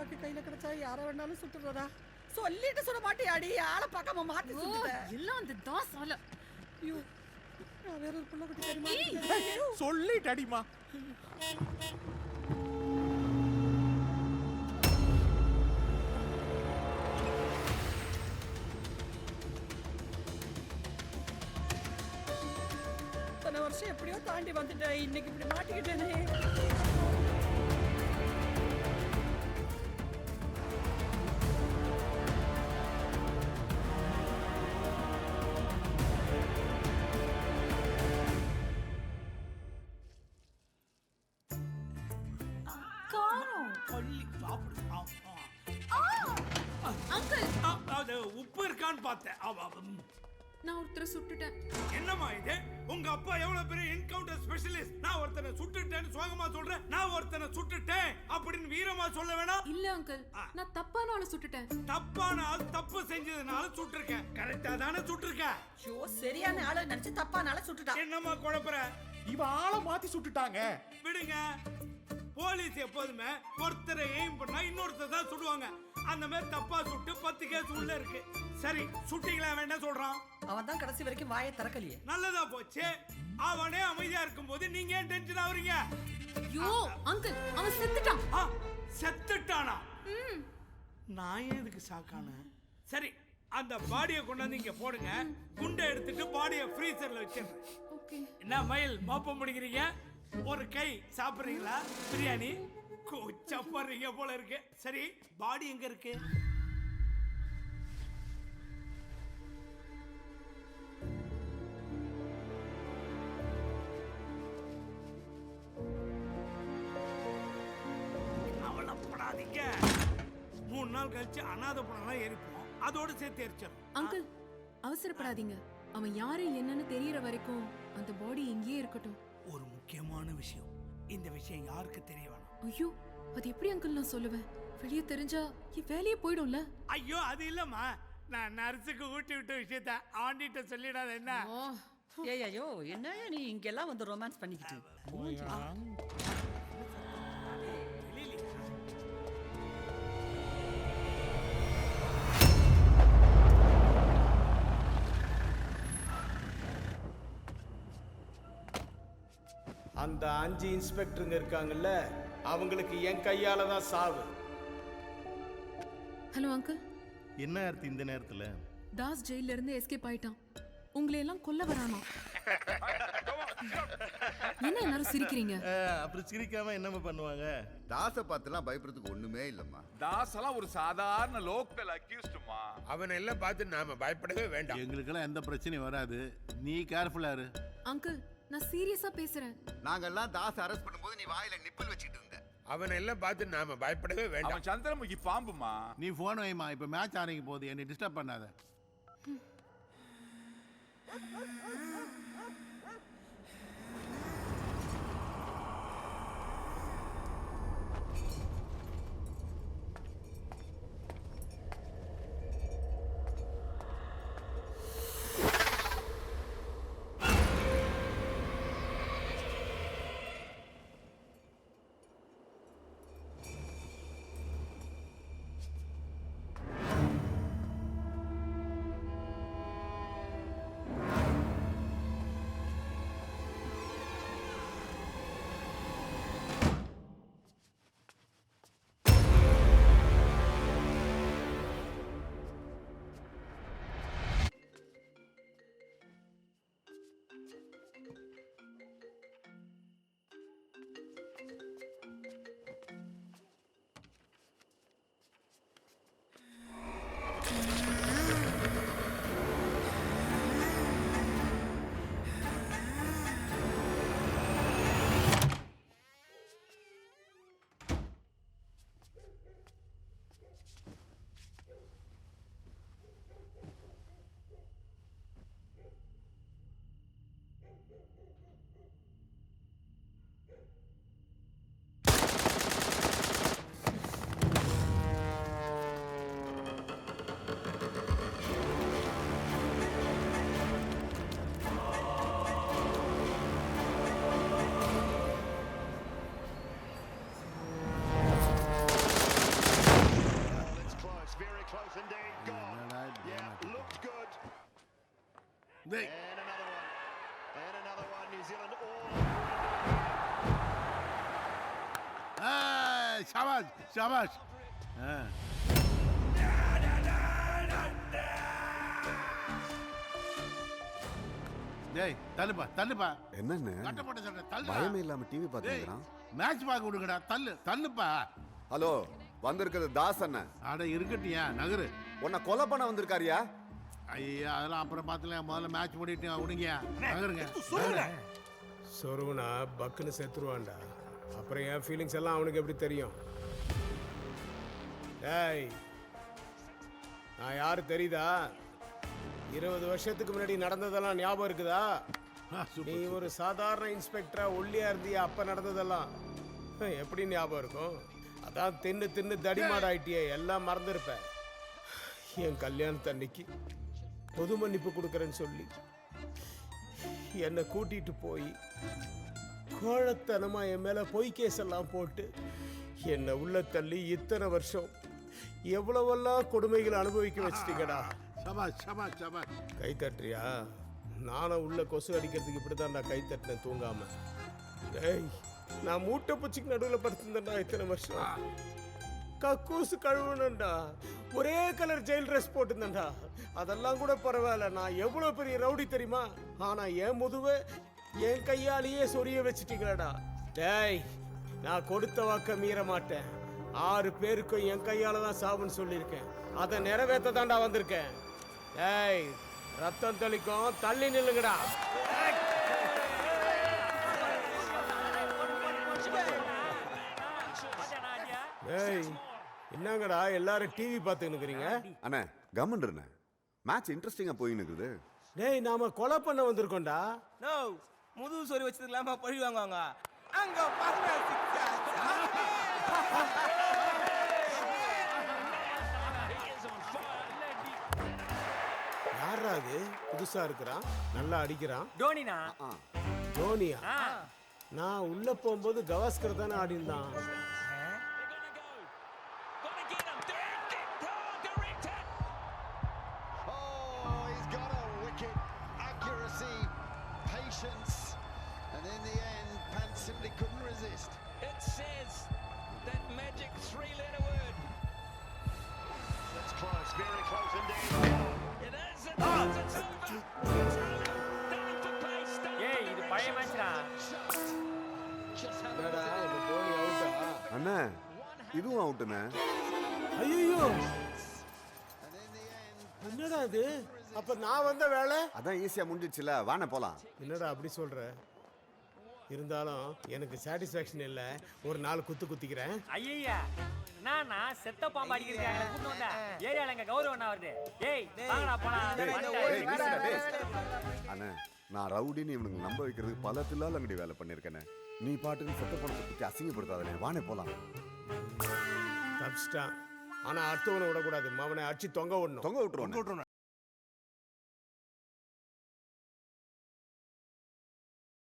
துப்பாக்கி கையில கிடைச்சா யார வேணாலும் சுட்டுறதா சொல்லிட்டு சுட மாட்டியாடி ஆளை பக்கமா மாத்தி சுட்டுட்ட எல்லாம் அந்த தாசால. ஐயோ நான் வேற ஒரு புள்ள குட்டி தெரியுமா சொல்லிட்டடிமா. இத்தனை வருஷம் எப்படியோ தாண்டி வந்துட்டேன், இன்னைக்கு இப்படி மாட்டிக்கிட்டேனே. உப்பு இருக்கான்னு பார்த்தேன். நான் ஒருத்தரை சுட்டுட்டேன். என்னம்மா இது? உங்க அப்பா எவ்வளவு பெரிய என்கவுண்டர் ஸ்பெஷலிஸ்ட். நான் ஒருத்தனை சுட்டுட்டேன்னு சோகமா சொல்றேன். நான் ஒருத்தனை சுட்டுட்டேன் அப்படின்னு வீரமா சொல்ல வேணாம். இல்ல அங்கிள், நான் தப்பான ஆளை சுட்டுட்டேன். தப்பான ஆள் தப்பு செஞ்சதுனால சுட்டிருக்கேன். கரெக்டா தானே சுட்டிருக்கேன்? ஐயோ சரியான ஆளை நினைச்சு தப்பான ஆளை சுட்டுட்டான். என்னம்மா குழப்பற? இவ ஆளை மாத்தி சுட்டுட்டாங்க. விடுங்க. போலீஸ் எப்போதுமே ஒருத்தரை எய்ம் பண்ணா இன்னொருத்தர் தான் சுடுவாங்க. அந்த மாதிரி தப்பா சுட்டு 10 கேஸ் உள்ள இருக்கு. சரி சுட்டிங்களா வேண்டாம் சொல்றான். அவன் தான் கடைசி வரைக்கும் வாயை திறக்கலையே. நல்லதா போச்சு. அவனே அமைதியா இருக்கும்போது நீங்க ஏன் டென்ஷன் ஆவறீங்க? ஐயோ அங்கிள், அவன் செத்துட்டான். செத்துட்டானா? நான் எதுக்கு ஷாக்கான? சரி அந்த பாடியை கொண்டாந்து இங்க போடுங்க. குண்டை எடுத்துட்டு பாடியை ஃப்ரீசர்ல வச்சிடுறேன். ஓகே. என்ன மயில் மோப்பம் முடிக்கிறீங்க? ஒரு கை சாப்பிடுறீங்களா? பிரியாணி சாப்பிடுறீங்க போல இருக்கு. சரி பாடி எங்க இருக்கு? அவளப்படாதீங்க. 3 நாள் கழிச்சு அனாதை பணம்லாம் எரிப்போம். அதோடு சேர்த்து எரிச்சிடும். அங்கிள் அவசரப்படாதீங்க. அவன் யாரு என்னன்னு தெரியற வரைக்கும் அந்த பாடி இங்கேயே இருக்கட்டும். ஒரு முக்கியமான விஷயம். இந்த விஷயம் யாருக்கு தெரிய வேணாம். ஐயோ அது எப்படி அங்கிள் நான் சொல்லுவேன்? வெளியே தெரிஞ்சா என் வேலையே போயிடும்ல. ஐயோ அது இல்லம்மா, நான் நர்ஸுக்கு ஊட்டி விட்ட விஷயத்த ஆண்டிட்ட சொல்லிடாத என்ன? ஐயோ என்ன நீ இங்கெல்லாம் வந்து ரொமான்ஸ் பண்ணிக்கிட்டு? அந்த 5 இன்ஸ்பெக்டருங்க இருக்காங்கல்ல, அவங்களுக்கு என் கையால தான் சாவு. Hello uncle. என்ன ஆர்த்தி இந்த நேரத்துல? தாஸ் ஜெயில இருந்து எஸ்கேப் ஆயிட்டான். உங்களை எல்லாம் கொல்ல வரானா? என்ன எல்லாரும் சிரிக்கிறீங்க? அப்புறம் சிரிக்காம என்னமா பண்ணுவாங்க? தாச பார்த்துலாம் பயப்படுறதுக்கு ஒண்ணுமே இல்லம்மா. தாஸ் எல்லாம் ஒரு சாதாரண லோக்கல் அக்யூஸ்டுமா. அவன் எல்லாம் பார்த்து நாம பயப்படவே வேண்டாம். எங்களுக்கெல்லாம் எந்த பிரச்சனையும் வராது. நீ கேர்ஃபுல்லா இரு. அங்கிள் நான் சீரியஸா பேசுறேன். நாங்கெல்லாம் தாச அரெஸ்ட் பண்ணும்போது நீ வாயில நிப்பிள் வச்சிட்டு இருந்த. அவன் எல்லாம் பார்த்து நாம பயப்படவே வேண்டாம். அவன் சந்திரமுகி பாம்புமா. நீ போன் வைமா, இப்ப மேட்ச் ஆரம்பிக்க போகுது. என்னை டிஸ்டர்ப் பண்ணாத. ஷபாஷ் ஷபாஷ் ஆ. டேய் தள்ளுப்பா தள்ளுப்பா என்னன்னு கட்ட போட்ட சட்டை தள்ளு பயமே இல்லாம டிவி பாத்துக்கிறான். மேட்ச் பார்க்க விடுங்கடா தள்ளு தள்ளுப்பா ஹலோ, வந்திருக்கிறது தாஸ் அண்ணன். அட இருக்கட்டியா நகரு உன்னை கொலை பண்ண வந்திருக்காருயா. ஐயா அதெல்லாம் அப்புறம் பார்த்துலாம் முதல்ல மேட்ச் முடிட்டு விடுங்க நகருங்க சொருவனா பக்குன்னு செத்துருவான்டா. அப்புறம் என் ஃபீலிங்ஸ் எல்லாம் அவனுக்கு எப்படி தெரியும்? டேய், நான் யாரு தெரியுதா? 20 வருஷத்துக்கு முன்னாடி நடந்ததெல்லாம் ஞாபகம் இருக்குதா? நீ ஒரு சாதாரண இன்ஸ்பெக்டரா ஒல்லியா இருந்தியா அப்ப நடந்ததெல்லாம் எப்படி ஞாபகம் இருக்கும்? அதான் தின்னு தின்னு தடிமாடு ஆயிட்டியே, எல்லாம் மறந்துருப்ப. என் கல்யாணத்தன்னைக்கு பொது மன்னிப்பு கொடுக்கறேன்னு சொல்லி என்னை கூட்டிட்டு போய் கோழத்தனமா என் மேல பொய் கேஸ் எல்லாம் போட்டு என்னை உள்ள தள்ளி இத்தனை வருஷம் எவ்வளவெல்லாம் கொடுமைகளை அனுபவிக்க வச்சிட்டீங்கடா. சபாஷ் சபாஷ் சபாஷ் கை தட்டுறியா? நானும் உள்ள கொசு அடிக்கிறதுக்கு இப்படிதான் நான் கை தட்டினேன் தூங்காம. ஏய், நான் மூட்டை பூச்சிக்கு நடுவில் படுத்திருந்தேன்டா இத்தனை வருஷம். கக்கூசு கழுவுனேன்டா, ஒரே கலர் ஜெயில் ட்ரெஸ் போட்டிருந்தேன்டா. அதெல்லாம் கூட பரவாயில்ல, நான் எவ்வளவு பெரிய ரவுடி தெரியுமா? ஆனா என் முதுவை என் கையாலேயே சொரிய வச்சிட்டீங்களடா. டேய், நான் கொடுத்த வாக்க மீற மாட்டேன். 6 பேருக்கும் என் கையால தான் சாவுன்னு சொல்லியிருக்கேன். அதை நிறைவேற்ற தாண்டா வந்திருக்கேன். டேய், ரத்தம் தெளிக்கும், தள்ளி நில்லுங்கடா. டேய், என்னங்கடா எல்லாரும் டிவி பார்த்துன்னு இருக்கிறீங்க? அண்ணே கம்மன் மேட்ச் இன்ட்ரெஸ்டிங்கா போயின்னு இருக்குது. டேய், நாம கொலை பண்ண வந்திருக்கோம்டா. நோ, முதுகு சொறி வச்சதுக்கலாமா பழி வாங்குவாங்க. அங்க பாருங்க யாரா அது புதுசா இருக்கிறான், நல்லா அடிக்கிறான்? டோனினா? தோனியா? நான் உள்ள போகும்போது கவாஸ்கர் தானே ஆடிந்தான். And in the end, Pants simply couldn't resist. It says that magic 3-letter word. That's close, very close indeed. It is, it's over. It's over. Down for pace. ஏய், இது பழைய மேட்ச்டா. என்னடா இந்த தோனி அவுட்டா? அண்ணா இதுவும் அவுட்டுண்ணே. ஐயோ, என்னடா இது? அப்ப நான் வந்த வேலை அதான் ஈஸியா முடிஞ்சிச்சுல, வாண்ணே போலாம். என்னடா அப்படி சொல்ற? இருந்தாலும் எனக்கு சாட்டிஸ்ஃபேக்ஷன் இல்ல. ஒரு 4 குத்து குத்திக்கிறேன். ஐயா, நானா செத்த பாம்பு அடிக்கிறீங்க கூட்டி வந்தா ஏரியால எங்க கௌரவம் என்ன வருது? ஏய், வாங்கடா போலாம். அண்ணே, நான் ரவுடின்னு இவனுக்கு நம்ப வைக்கிறதுக்கு பல தில்லால அங்கடி வேலை பண்ணிருக்கேனே. நீ பாட்டுக்கு செத்த பணத்தை பத்தி அசிங்கப்படுத்தாதே, வாண்ணே போலாம். தப்பிச்சிட்டான். ஆனா அடுத்தவனை விடக்கூடாது, அவனை அடிச்சு தொங்க விடணும். தொங்க விட்டுருவோம்.